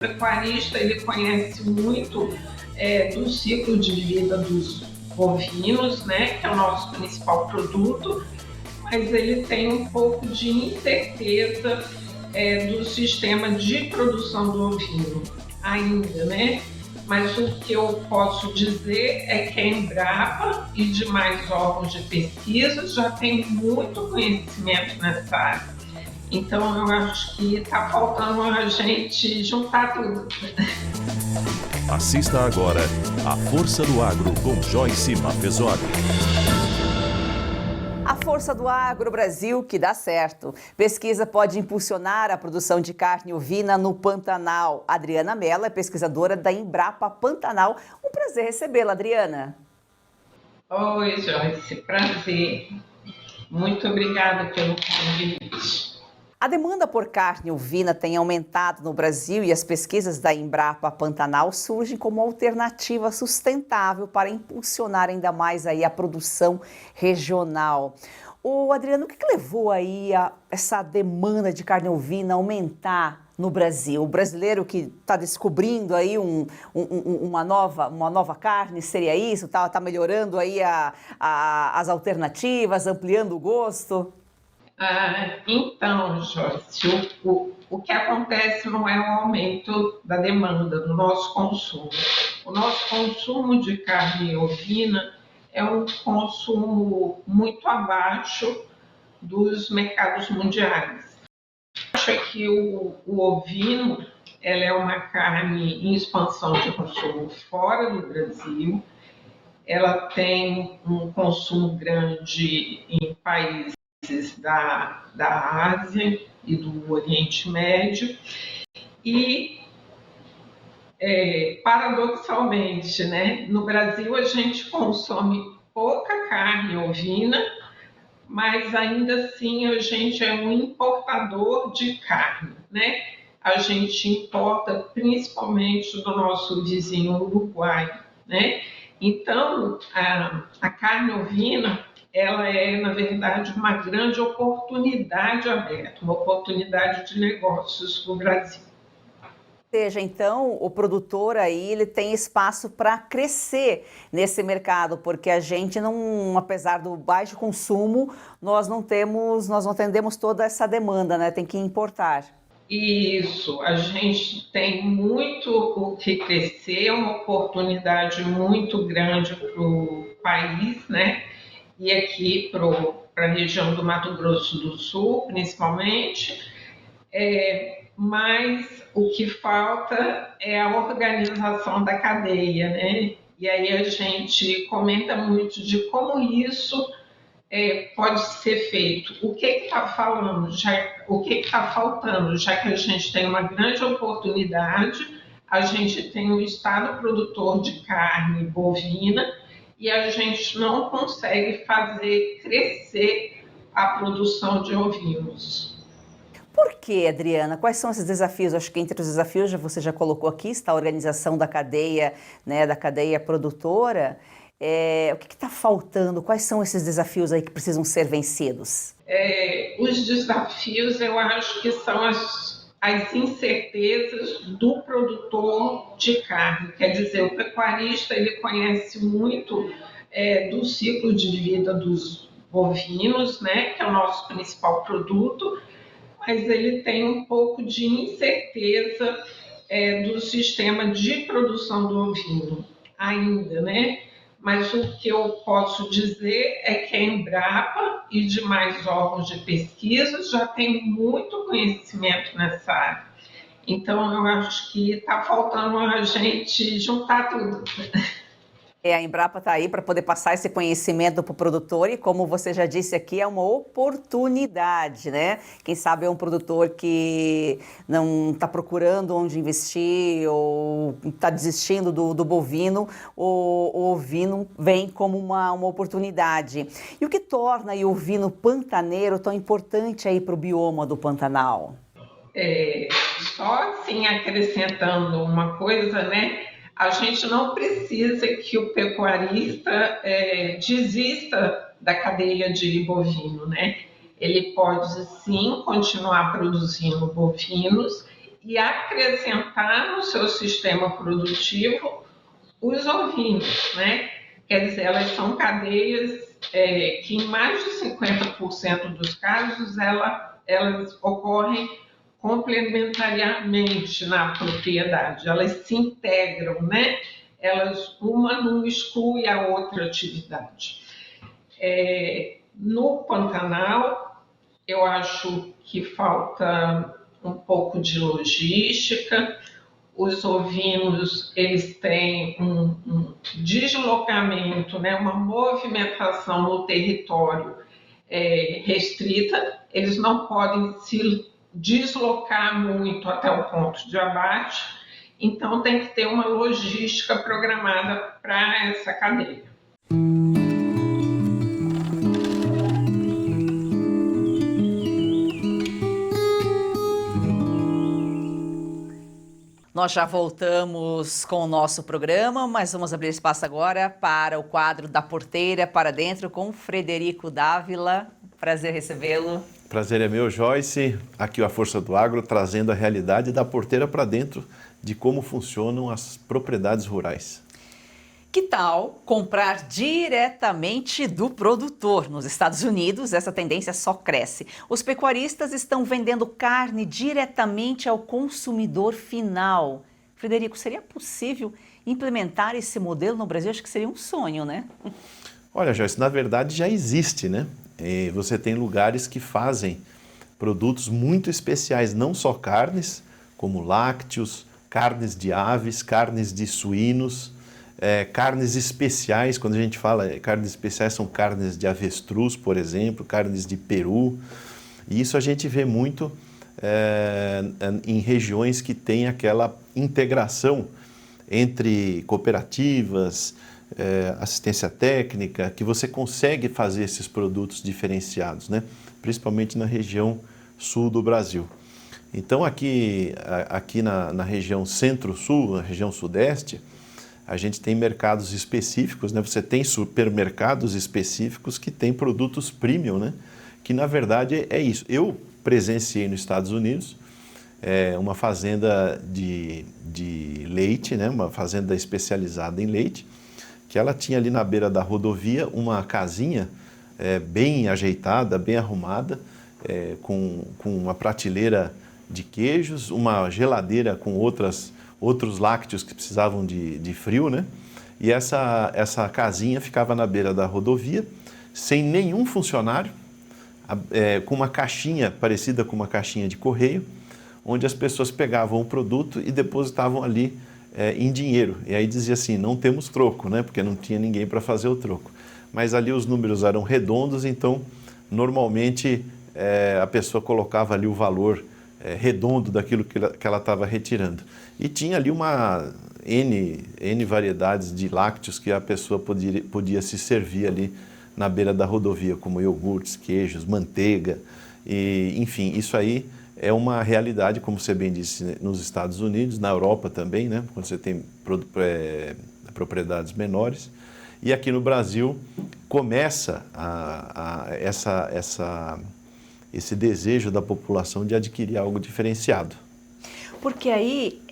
Pecuarista, ele conhece muito do ciclo de vida dos bovinos, né, que é o nosso principal produto, mas ele tem um pouco de incerteza do sistema de produção do ovino ainda, né? Mas o que eu posso dizer é que a Embrapa e demais órgãos de pesquisa já têm muito conhecimento nessa área. Então, eu acho que está faltando a gente juntar tudo. Assista agora a Força do Agro com Joyce Mafezoli. A força do agro Brasil que dá certo. Pesquisa pode impulsionar a produção de carne ovina no Pantanal. Adriana Mello é pesquisadora da Embrapa Pantanal. Um prazer recebê-la, Adriana. Oi, Joyce, prazer. Muito obrigada pelo convite. A demanda por carne ovina tem aumentado no Brasil e as pesquisas da Embrapa Pantanal surgem como alternativa sustentável para impulsionar ainda mais aí a produção regional. Adriano, o que levou aí essa demanda de carne ovina a aumentar no Brasil? O brasileiro que está descobrindo aí uma nova carne, seria isso? Tá melhorando aí as alternativas, ampliando o gosto? Então, Joyce, o que acontece não é o aumento da demanda do nosso consumo. O nosso consumo de carne ovina é um consumo muito abaixo dos mercados mundiais. Acho que o ovino ela é uma carne em expansão de consumo fora do Brasil. Ela tem um consumo grande em países da Ásia e do Oriente Médio e, paradoxalmente, né, no Brasil a gente consome pouca carne ovina, mas ainda assim a gente é um importador de carne, né? A gente importa principalmente do nosso vizinho Uruguai, né? Então, a carne ovina ela é, na verdade, uma grande oportunidade aberta, uma oportunidade de negócios para o Brasil. Ou seja, então, o produtor aí, ele tem espaço para crescer nesse mercado, porque a gente não, apesar do baixo consumo, nós não atendemos toda essa demanda, né? Tem que importar. Isso, a gente tem muito o que crescer, uma oportunidade muito grande para o país, né? E aqui para a região do Mato Grosso do Sul, principalmente, mas o que falta é a organização da cadeia, né? E aí a gente comenta muito de como isso pode ser feito. O que está falando? O que está faltando? Já que a gente tem uma grande oportunidade, a gente tem um estado produtor de carne bovina e a gente não consegue fazer crescer a produção de ovinos. Por que, Adriana? Quais são esses desafios? Acho que entre os desafios, você já colocou aqui, está a organização da cadeia, né, da cadeia produtora. O que está faltando? Quais são esses desafios aí que precisam ser vencidos? Os desafios, eu acho que são as incertezas do produtor de carne. Quer dizer, o pecuarista ele conhece muito do ciclo de vida dos bovinos, né, que é o nosso principal produto, mas ele tem um pouco de incerteza do sistema de produção do ovino ainda, né? Mas o que eu posso dizer é que a Embrapa e demais órgãos de pesquisa já têm muito conhecimento nessa área. Então, eu acho que está faltando a gente juntar tudo. A Embrapa está aí para poder passar esse conhecimento para o produtor e, como você já disse aqui, é uma oportunidade, né? Quem sabe é um produtor que não está procurando onde investir ou está desistindo do bovino, o ovino vem como uma oportunidade. E o que torna aí o ovino pantaneiro tão importante aí para o bioma do Pantanal? Só assim acrescentando uma coisa, né? A gente não precisa que o pecuarista desista da cadeia de bovino, né? Ele pode sim continuar produzindo bovinos e acrescentar no seu sistema produtivo os ovinos, né? Quer dizer, elas são cadeias que em mais de 50% dos casos elas ocorrem complementariamente na propriedade, elas se integram, né? Uma não exclui a outra atividade. No Pantanal, eu acho que falta um pouco de logística. Os ovinos, eles têm um deslocamento, né, uma movimentação no território restrita, eles não podem se deslocar muito até o ponto de abate, então tem que ter uma logística programada para essa cadeia. Nós já voltamos com o nosso programa, mas vamos abrir espaço agora para o quadro da Porteira para Dentro com Frederico Dávila. Prazer recebê-lo. Prazer é meu, Joyce. Aqui o A Força do Agro, trazendo a realidade da porteira para dentro de como funcionam as propriedades rurais. Que tal comprar diretamente do produtor? Nos Estados Unidos, essa tendência só cresce. Os pecuaristas estão vendendo carne diretamente ao consumidor final. Frederico, seria possível implementar esse modelo no Brasil? Acho que seria um sonho, né? Olha, Joyce, na verdade já existe, né? E você tem lugares que fazem produtos muito especiais, não só carnes, como lácteos, carnes de aves, carnes de suínos, carnes especiais. Quando a gente fala carnes especiais, são carnes de avestruz, por exemplo, carnes de peru. E isso a gente vê muito em regiões que tem aquela integração entre cooperativas, assistência técnica, que você consegue fazer esses produtos diferenciados, né? Principalmente na região sul do Brasil. Então aqui na região centro-sul, na região sudeste, a gente tem mercados específicos, né? Você tem supermercados específicos que têm produtos premium, né? Que na verdade é isso. Eu presenciei nos Estados Unidos uma fazenda de leite, né? Uma fazenda especializada em leite, que ela tinha ali na beira da rodovia uma casinha bem ajeitada, bem arrumada, com uma prateleira de queijos, uma geladeira com outros lácteos que precisavam de frio, né? E essa casinha ficava na beira da rodovia, sem nenhum funcionário, com uma caixinha parecida com uma caixinha de correio, onde as pessoas pegavam o produto e depositavam ali em dinheiro. E aí dizia assim, não temos troco, né? Porque não tinha ninguém para fazer o troco. Mas ali os números eram redondos, então normalmente a pessoa colocava ali o valor redondo daquilo que ela estava retirando. E tinha ali uma N variedades de lácteos que a pessoa podia se servir ali na beira da rodovia, como iogurtes, queijos, manteiga, e, enfim, isso aí é uma realidade, como você bem disse, nos Estados Unidos, na Europa também, né, quando você tem propriedades menores. E aqui no Brasil começa esse desejo da população de adquirir algo diferenciado. Porque aí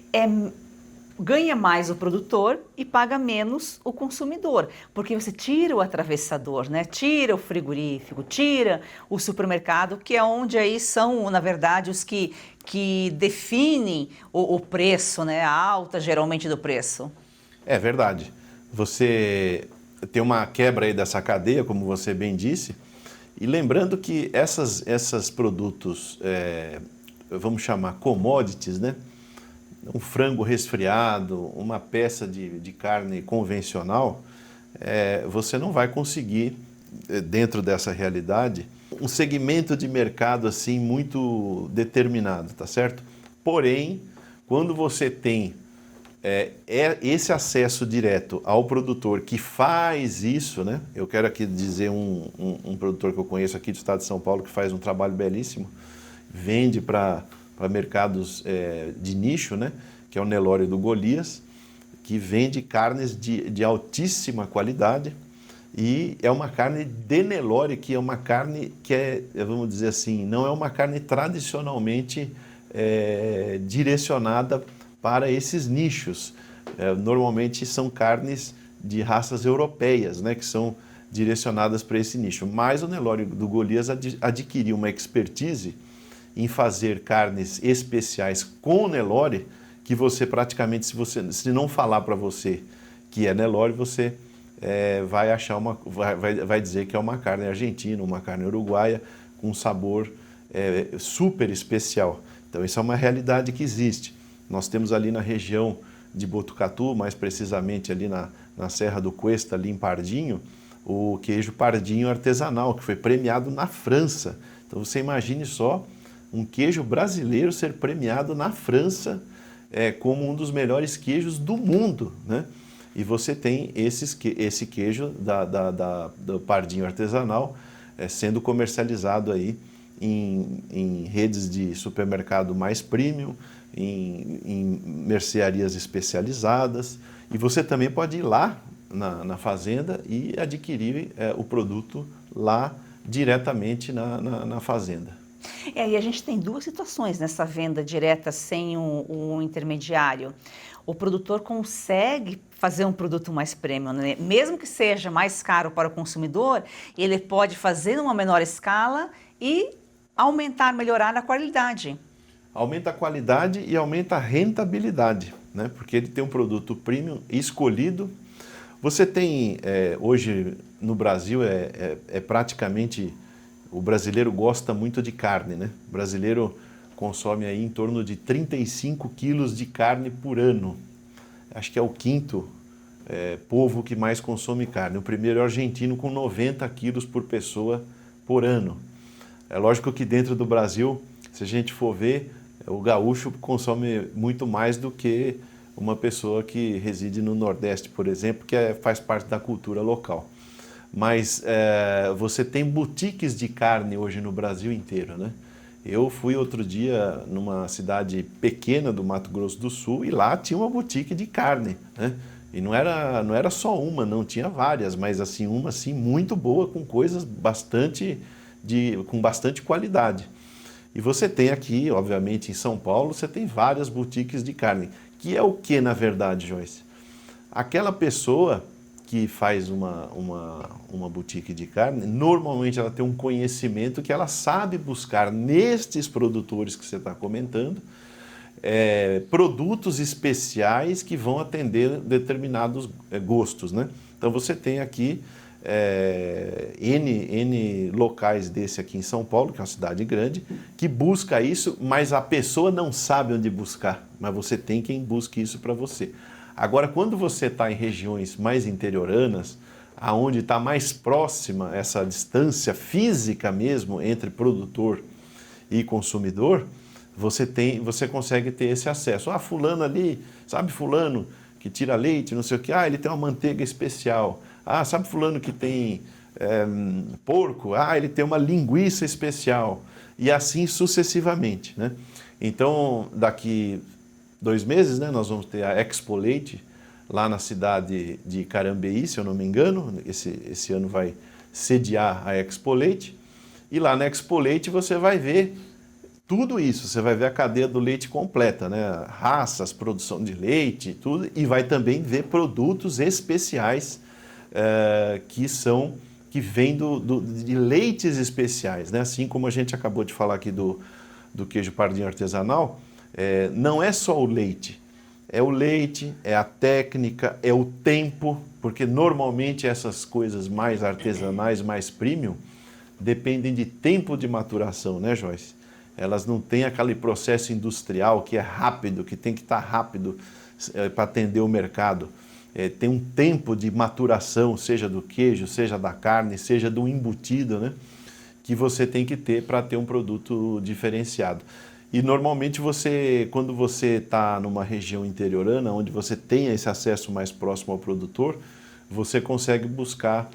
ganha mais o produtor e paga menos o consumidor, porque você tira o atravessador, né? Tira o frigorífico, tira o supermercado, que é onde aí são, na verdade, os que definem o preço, né? A alta, geralmente, do preço. É verdade. Você tem uma quebra aí dessa cadeia, como você bem disse, e lembrando que esses produtos, vamos chamar commodities, né? Um frango resfriado, uma peça de carne convencional, você não vai conseguir, dentro dessa realidade, um segmento de mercado assim muito determinado, tá certo? Porém, quando você tem esse acesso direto ao produtor que faz isso, né? Eu quero aqui dizer um produtor que eu conheço aqui do estado de São Paulo que faz um trabalho belíssimo, vende para mercados de nicho, né? Que é o Nelore do Golias, que vende carnes de altíssima qualidade, e é uma carne de Nelore, que é uma carne que vamos dizer assim, não é uma carne tradicionalmente direcionada para esses nichos. Normalmente são carnes de raças europeias, né, que são direcionadas para esse nicho. Mas o Nelore do Golias adquiriu uma expertise em fazer carnes especiais com Nelore, que você praticamente, se não falar para você que é Nelore, você vai achar vai dizer que é uma carne argentina, uma carne uruguaia, com um sabor super especial. Então, isso é uma realidade que existe. Nós temos ali na região de Botucatu, mais precisamente ali na Serra do Cuesta, ali em Pardinho, o queijo Pardinho artesanal, que foi premiado na França. Então, você imagine só um queijo brasileiro ser premiado na França como um dos melhores queijos do mundo, né? E você tem esse queijo do Pardinho artesanal sendo comercializado aí em redes de supermercado mais premium, em mercearias especializadas. E você também pode ir lá na fazenda e adquirir o produto lá diretamente na fazenda. E a gente tem duas situações nessa venda direta sem um intermediário. O produtor consegue fazer um produto mais premium, né? Mesmo que seja mais caro para o consumidor, ele pode fazer numa menor escala e aumentar, melhorar a qualidade. Aumenta a qualidade e aumenta a rentabilidade, né? Porque ele tem um produto premium escolhido. Você tem, hoje no Brasil, praticamente, o brasileiro gosta muito de carne, né? O brasileiro consome aí em torno de 35 quilos de carne por ano. Acho que é o quinto povo que mais consome carne. O primeiro é o argentino, com 90 quilos por pessoa por ano. É lógico que dentro do Brasil, se a gente for ver, o gaúcho consome muito mais do que uma pessoa que reside no Nordeste, por exemplo, que faz parte da cultura local. Mas você tem boutiques de carne hoje no Brasil inteiro, né? Eu fui outro dia numa cidade pequena do Mato Grosso do Sul e lá tinha uma boutique de carne, né? E não era só uma, não, tinha várias, mas assim, uma assim, muito boa, com coisas com bastante qualidade. E você tem aqui, obviamente, em São Paulo, você tem várias boutiques de carne. Que é o que, na verdade, Joyce? Aquela pessoa que faz uma boutique de carne, normalmente ela tem um conhecimento que ela sabe buscar nestes produtores que você está comentando, produtos especiais que vão atender determinados gostos, né? Então você tem aqui N locais desse aqui em São Paulo, que é uma cidade grande, que busca isso, mas a pessoa não sabe onde buscar, mas você tem quem busque isso para você. Agora, quando você está em regiões mais interioranas, aonde está mais próxima essa distância física mesmo entre produtor e consumidor, você consegue ter esse acesso. Ah, fulano ali, sabe fulano que tira leite, não sei o que, ele tem uma manteiga especial. Ah, sabe fulano que tem porco? Ah, ele tem uma linguiça especial. E assim sucessivamente, né? Então, daqui 2 meses, né, nós vamos ter a Expo Leite lá na cidade de Carambeí, se eu não me engano. Esse ano vai sediar a Expo Leite. E lá na Expo Leite você vai ver tudo isso, você vai ver a cadeia do leite completa, né? Raças, produção de leite, tudo, e vai também ver produtos especiais que vêm de leites especiais, né? Assim como a gente acabou de falar aqui do queijo Pardinho artesanal, não é só o leite, é a técnica, é o tempo, porque normalmente essas coisas mais artesanais, mais premium, dependem de tempo de maturação, né, Joyce? Elas não têm aquele processo industrial que é rápido, que tem que estar rápido para atender o mercado. Tem um tempo de maturação, seja do queijo, seja da carne, seja do embutido, né? Que você tem que ter para ter um produto diferenciado. E normalmente quando você está numa região interiorana, onde você tem esse acesso mais próximo ao produtor, você consegue buscar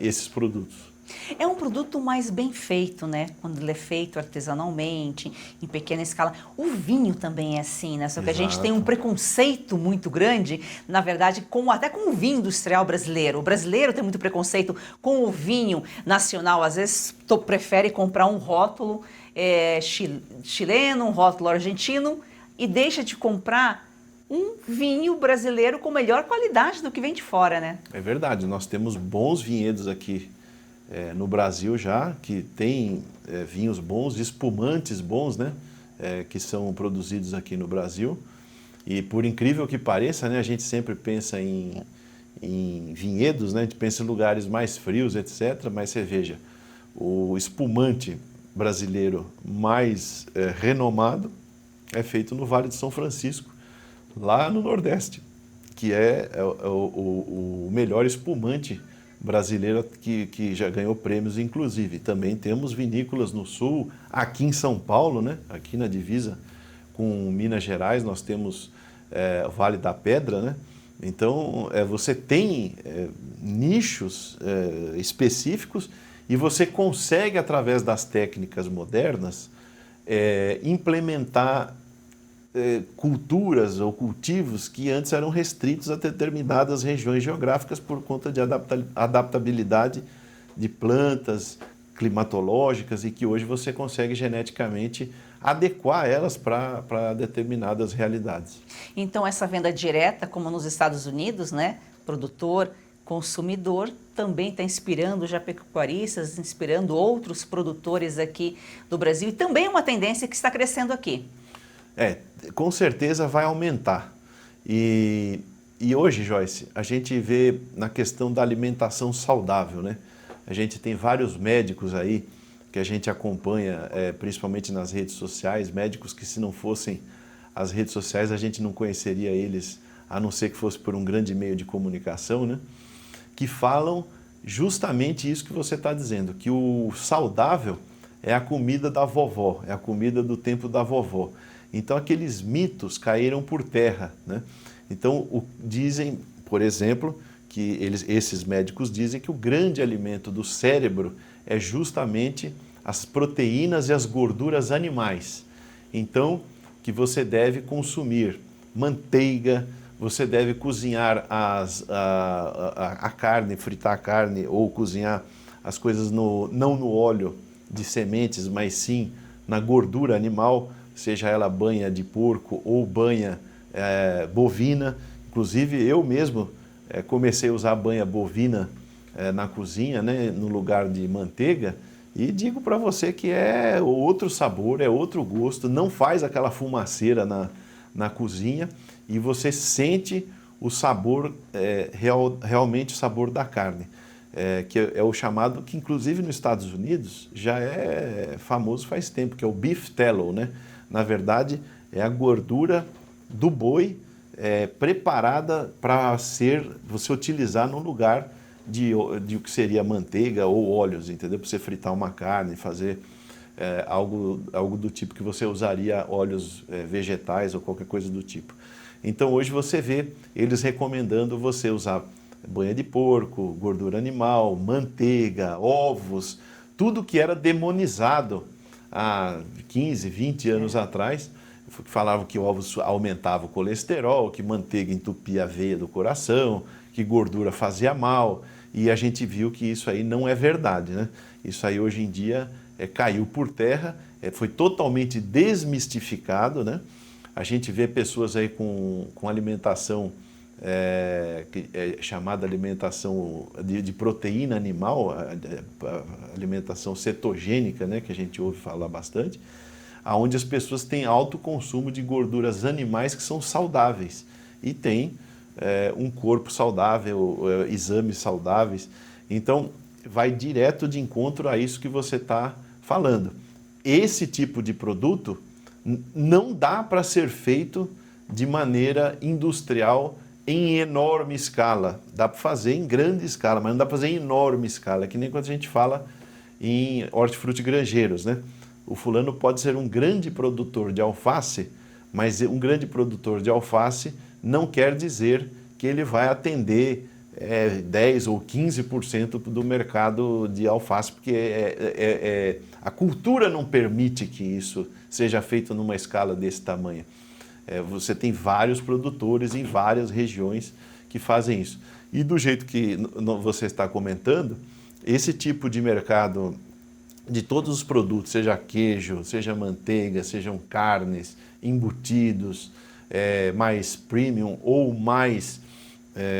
esses produtos. É um produto mais bem feito, né? Quando ele é feito artesanalmente, em pequena escala. O vinho também é assim, né? Só que a gente tem um preconceito muito grande, na verdade, até com o vinho industrial brasileiro. O brasileiro tem muito preconceito com o vinho nacional. Às vezes, prefere comprar um rótulo chileno, um rótulo argentino e deixa de comprar um vinho brasileiro com melhor qualidade do que vem de fora, né? É verdade, nós temos bons vinhedos aqui no Brasil já, que tem vinhos bons, espumantes bons, né? Que são produzidos aqui no Brasil. E por incrível que pareça, né, a gente sempre pensa em vinhedos, né? A gente pensa em lugares mais frios, etc. Mas você veja, o espumante brasileiro mais renomado é feito no Vale de São Francisco, lá no Nordeste, que é o melhor espumante brasileiro que já ganhou prêmios, inclusive. Também temos vinícolas no Sul, aqui em São Paulo, né? Aqui na divisa com Minas Gerais, nós temos o Vale da Pedra, né? Então, você tem nichos específicos e você consegue, através das técnicas modernas, implementar culturas ou cultivos que antes eram restritos a determinadas regiões geográficas por conta de adaptabilidade de plantas climatológicas e que hoje você consegue geneticamente adequar elas para determinadas realidades. Então essa venda direta, como nos Estados Unidos, né, produtor, consumidor, também está inspirando já pecuaristas, inspirando outros produtores aqui do Brasil e também é uma tendência que está crescendo aqui. Com certeza vai aumentar. E hoje, Joyce, a gente vê na questão da alimentação saudável, né? A gente tem vários médicos aí que a gente acompanha, principalmente nas redes sociais, médicos que se não fossem as redes sociais a gente não conheceria eles, a não ser que fosse por um grande meio de comunicação, né? Que falam justamente isso que você está dizendo, que o saudável é a comida da vovó, é a comida do tempo da vovó. Então aqueles mitos caíram por terra, né? Então dizem, por exemplo, que esses médicos dizem que o grande alimento do cérebro é justamente as proteínas e as gorduras animais. Então, que você deve consumir manteiga, você deve cozinhar a carne, fritar a carne ou cozinhar as coisas não no óleo de sementes, mas sim na gordura animal, seja ela banha de porco ou banha bovina. Inclusive eu mesmo comecei a usar banha bovina na cozinha, né, no lugar de manteiga, e digo para você que é outro sabor, é outro gosto, não faz aquela fumaceira na cozinha e você sente o sabor, realmente o sabor da carne, que é o chamado, que inclusive nos Estados Unidos já é famoso faz tempo, que é o beef tallow, né? Na verdade, é a gordura do boi preparada para você utilizar no lugar de o que seria manteiga ou óleos, entendeu? Para você fritar uma carne, fazer algo do tipo que você usaria óleos vegetais ou qualquer coisa do tipo. Então hoje você vê eles recomendando você usar banha de porco, gordura animal, manteiga, ovos, tudo que era demonizado há 15, 20 anos atrás. Falavam que ovos aumentavam o colesterol, que manteiga entupia a veia do coração, que gordura fazia mal, e a gente viu que isso aí não é verdade, né? Isso aí hoje em dia caiu por terra, foi totalmente desmistificado, né? A gente vê pessoas aí com alimentação chamada alimentação de proteína animal, alimentação cetogênica, né? Que a gente ouve falar bastante, onde as pessoas têm alto consumo de gorduras animais que são saudáveis e têm um corpo saudável, exames saudáveis. Então, vai direto de encontro a isso que você está falando. Esse tipo de produto não dá para ser feito de maneira industrial em enorme escala. Dá para fazer em grande escala, mas não dá para fazer em enorme escala, que nem quando a gente fala em hortifrutigranjeiros, né? O fulano pode ser um grande produtor de alface, mas um grande produtor de alface não quer dizer que ele vai atender 10 ou 15% do mercado de alface, porque a cultura não permite que isso seja feito numa escala desse tamanho. Você tem vários produtores em várias regiões que fazem isso. E do jeito que você está comentando, esse tipo de mercado de todos os produtos, seja queijo, seja manteiga, sejam carnes, embutidos, mais premium ou mais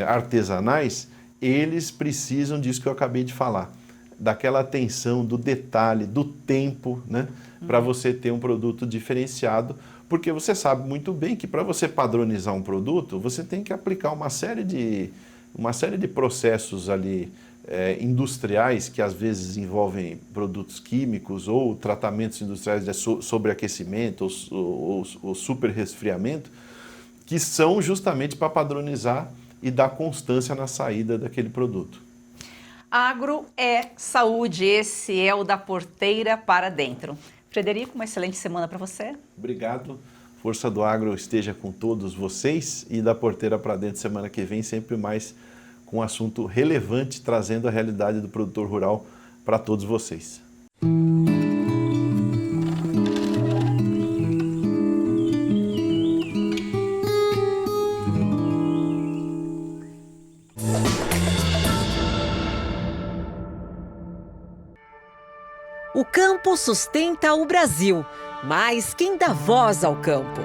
artesanais, eles precisam disso que eu acabei de falar, daquela atenção, do detalhe, do tempo, né, para você ter um produto diferenciado, porque você sabe muito bem que para você padronizar um produto, você tem que aplicar uma série de processos ali industriais que às vezes envolvem produtos químicos ou tratamentos industriais de sobreaquecimento ou super resfriamento, que são justamente para padronizar e dar constância na saída daquele produto. Agro é saúde, esse é o Da Porteira para Dentro. Frederico, uma excelente semana para você. Obrigado. Força do Agro esteja com todos vocês e Da Porteira para Dentro semana que vem, sempre mais com um assunto relevante, trazendo a realidade do produtor rural para todos vocês. O campo sustenta o Brasil, mas quem dá voz ao campo?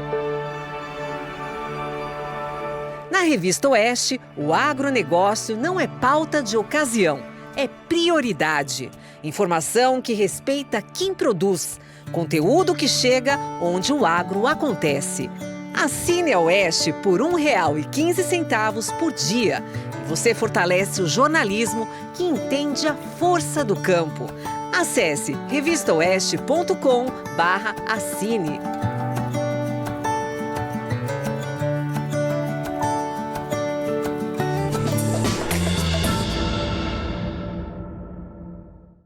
Na Revista Oeste, o agronegócio não é pauta de ocasião, é prioridade. Informação que respeita quem produz, conteúdo que chega onde o agro acontece. Assine a Oeste por R$ 1,15 por dia e você fortalece o jornalismo que entende a força do campo. Acesse revistaoeste.com/assine.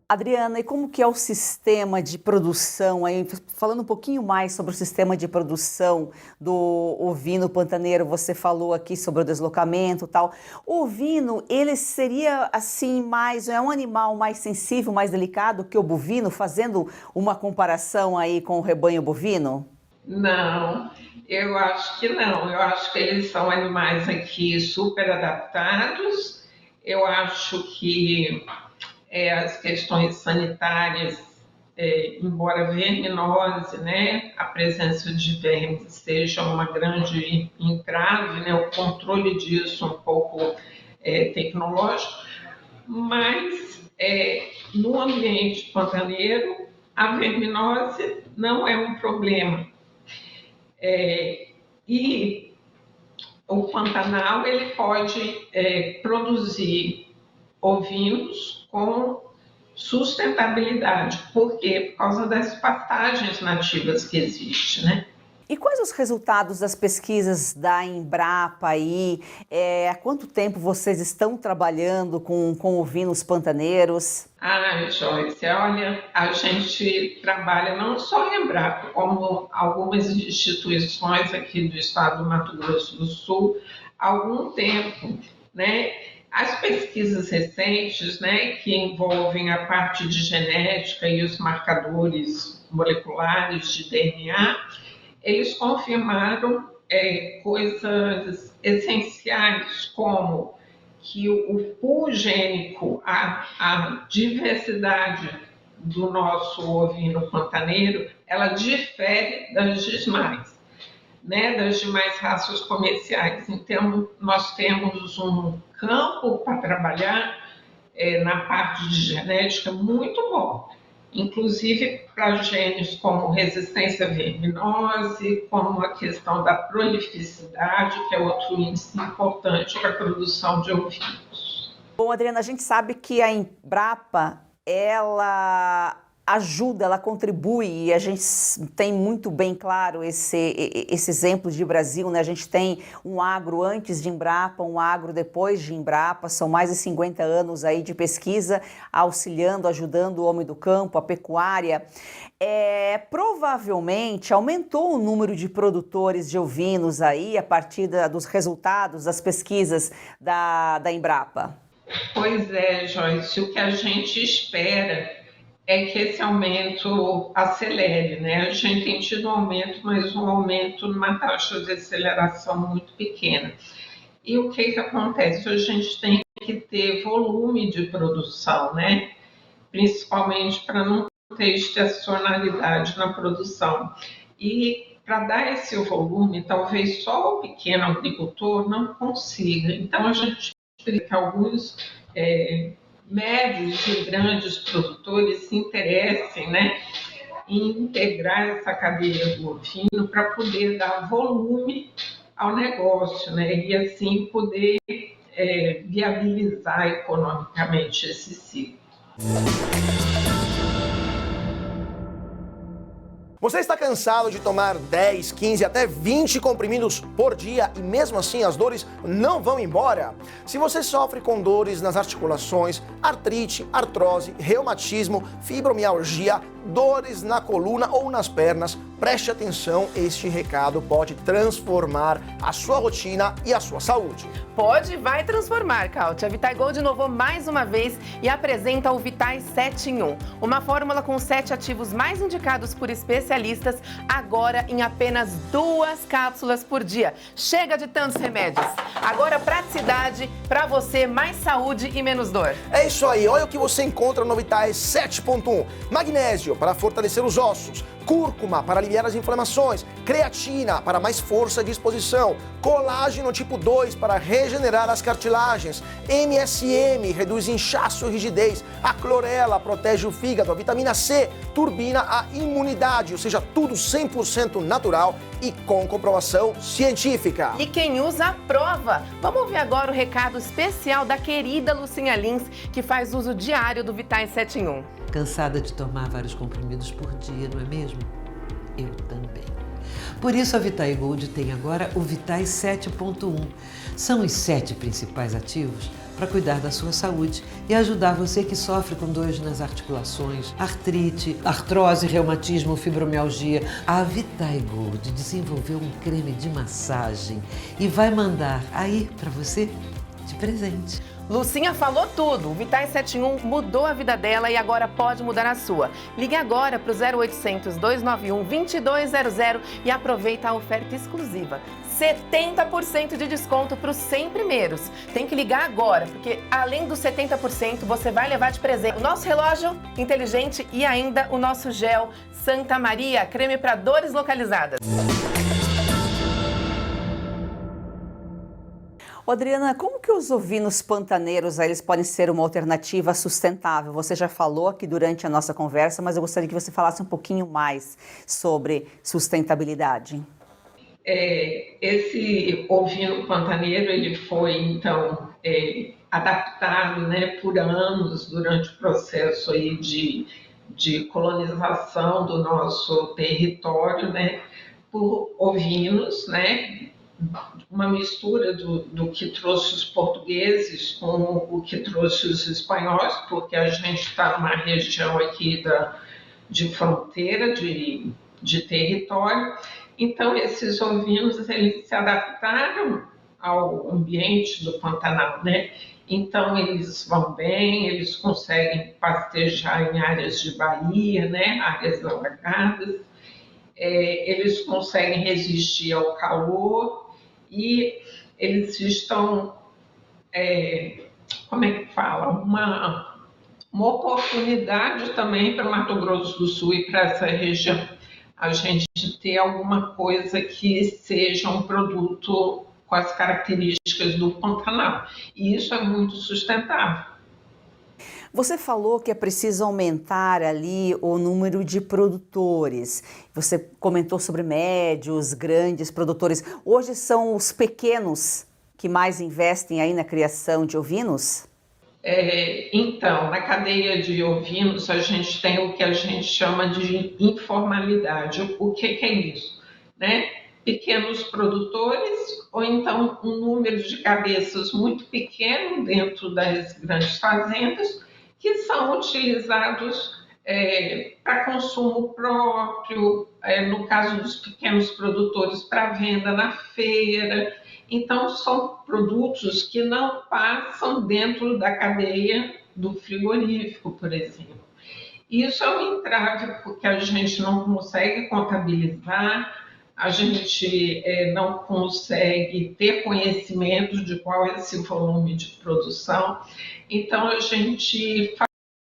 Adriana, e como que é o sistema de produção, aí, falando um pouquinho mais sobre o sistema de produção do ovino pantaneiro, você falou aqui sobre o deslocamento e tal. O ovino, ele seria assim mais, é um animal mais sensível, mais delicado que o bovino, fazendo uma comparação aí com o rebanho bovino? Não, eu acho que não. Eu acho que eles são animais aqui super adaptados. Eu acho que as questões sanitárias, embora a verminose, né, a presença de vermes seja uma grande entrave, né, o controle disso um pouco tecnológico, mas no ambiente pantaneiro a verminose não é um problema. E o Pantanal ele pode produzir ovinos com sustentabilidade. Por quê? Por causa das pastagens nativas que existem, né? E quais os resultados das pesquisas da Embrapa aí? Há quanto tempo vocês estão trabalhando com ovinos pantaneiros? Joyce, olha, a gente trabalha não só em Embrapa, como algumas instituições aqui do estado do Mato Grosso do Sul, há algum tempo, né? As pesquisas recentes, né, que envolvem a parte de genética e os marcadores moleculares de DNA, eles confirmaram coisas essenciais, como que o pool gênico, a diversidade do nosso ovino pantaneiro, ela difere das demais, né, das demais raças comerciais. Então, nós temos um campo para trabalhar na parte de genética muito bom, inclusive para genes como resistência à verminose, como a questão da prolificidade, que é outro índice importante para a produção de ovinos. Bom, Adriana, a gente sabe que a Embrapa, ela ajuda, ela contribui, e a gente tem muito bem claro esse exemplo de Brasil, né? A gente tem um agro antes de Embrapa, um agro depois de Embrapa, são mais de 50 anos aí de pesquisa, auxiliando, ajudando o homem do campo, a pecuária. Provavelmente aumentou o número de produtores de ovinos aí a partir dos resultados das pesquisas da Embrapa. Pois é, Joyce, o que a gente espera é que esse aumento acelere, né? A gente tem tido um aumento, mas um aumento numa taxa de aceleração muito pequena. E o que acontece? A gente tem que ter volume de produção, né? Principalmente para não ter estacionalidade na produção. E para dar esse volume, talvez só o pequeno agricultor não consiga. Então, a gente explica que alguns médios e grandes produtores se interessem, né, em integrar essa cadeia do ovino para poder dar volume ao negócio, né, e assim poder viabilizar economicamente esse ciclo. Você está cansado de tomar 10, 15, até 20 comprimidos por dia e mesmo assim as dores não vão embora? Se você sofre com dores nas articulações, artrite, artrose, reumatismo, fibromialgia, dores na coluna ou nas pernas, preste atenção, este recado pode transformar a sua rotina e a sua saúde. Pode, vai transformar, Káutia. A Vitai Gold inovou mais uma vez e apresenta o Vitai 7 em 1. Uma fórmula com 7 ativos mais indicados por especialistas, agora em apenas 2 cápsulas por dia. Chega de tantos remédios. Agora praticidade para você, mais saúde e menos dor. É isso aí, olha o que você encontra no Vitai 7.1. Magnésio para fortalecer os ossos, cúrcuma para aliviar as inflamações, creatina para mais força e disposição, colágeno tipo 2 para regenerar as cartilagens, MSM reduz inchaço e rigidez, a clorela protege o fígado, a vitamina C turbina a imunidade, ou seja, tudo 100% natural e com comprovação científica. E quem usa aprova. Vamos ouvir agora o recado especial da querida Lucinha Lins, que faz uso diário do Vitai 7 em 1. Cansada de tomar vários comprimidos por dia, não é mesmo? Eu também. Por isso a Vitai Gold tem agora o Vitai 7.1. São os 7 principais ativos para cuidar da sua saúde e ajudar você que sofre com dores nas articulações, artrite, artrose, reumatismo, fibromialgia. A Vitai Gold desenvolveu um creme de massagem e vai mandar aí para você de presente. Lucinha falou tudo. O Vitai 7 em 1 mudou a vida dela e agora pode mudar a sua. Ligue agora para o 0800 291 2200 e aproveita a oferta exclusiva. 70% de desconto para os 100 primeiros. Tem que ligar agora, porque além dos 70%, você vai levar de presente o nosso relógio inteligente e ainda o nosso gel Santa Maria, creme para dores localizadas. Adriana, como que os ovinos pantaneiros eles podem ser uma alternativa sustentável? Você já falou aqui durante a nossa conversa, mas eu gostaria que você falasse um pouquinho mais sobre sustentabilidade. Esse ovino pantaneiro ele foi então adaptado, né, por anos durante o processo aí de colonização do nosso território, né, por ovinos, né, uma mistura do que trouxe os portugueses com o que trouxe os espanhóis, porque a gente está numa região aqui de fronteira, de território. Então, esses ovinos eles se adaptaram ao ambiente do Pantanal, né? Então, eles vão bem, eles conseguem pastejar em áreas de baía, né? Áreas alagadas. Eles conseguem resistir ao calor e eles estão, como é que fala, uma oportunidade também para o Mato Grosso do Sul e para essa região, a gente ter alguma coisa que seja um produto com as características do Pantanal. E isso é muito sustentável. Você falou que é preciso aumentar ali o número de produtores. Você comentou sobre médios, grandes produtores. Hoje são os pequenos que mais investem aí na criação de ovinos? Então, na cadeia de ovinos, a gente tem o que a gente chama de informalidade. O que é isso? Né? Pequenos produtores, ou então um número de cabeças muito pequeno dentro das grandes fazendas, que são utilizados para consumo próprio, no caso dos pequenos produtores, para venda na feira. Então, são produtos que não passam dentro da cadeia do frigorífico, por exemplo. Isso é um entrave porque a gente não consegue contabilizar, a gente não consegue ter conhecimento de qual é esse volume de produção. Então, a gente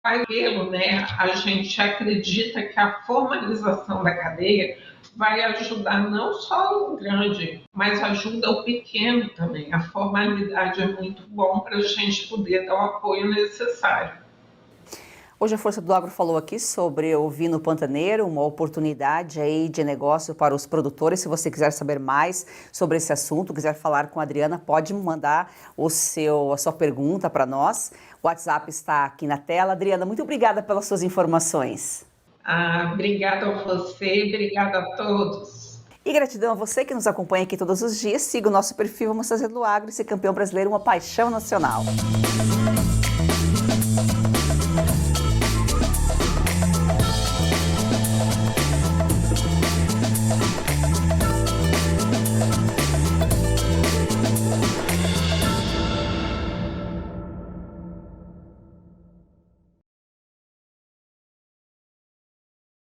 paralelo, né, a gente acredita que a formalização da cadeia vai ajudar não só o grande, mas ajuda o pequeno também. A formalidade é muito bom para a gente poder dar o apoio necessário. Hoje a Força do Agro falou aqui sobre o vinho pantaneiro, uma oportunidade aí de negócio para os produtores. Se você quiser saber mais sobre esse assunto, quiser falar com a Adriana, pode mandar a sua pergunta para nós. O WhatsApp está aqui na tela. Adriana, muito obrigada pelas suas informações. Obrigada a você, obrigada a todos. E gratidão a você que nos acompanha aqui todos os dias. Siga o nosso perfil Vamos Fazer do Agro e ser campeão brasileiro, uma paixão nacional.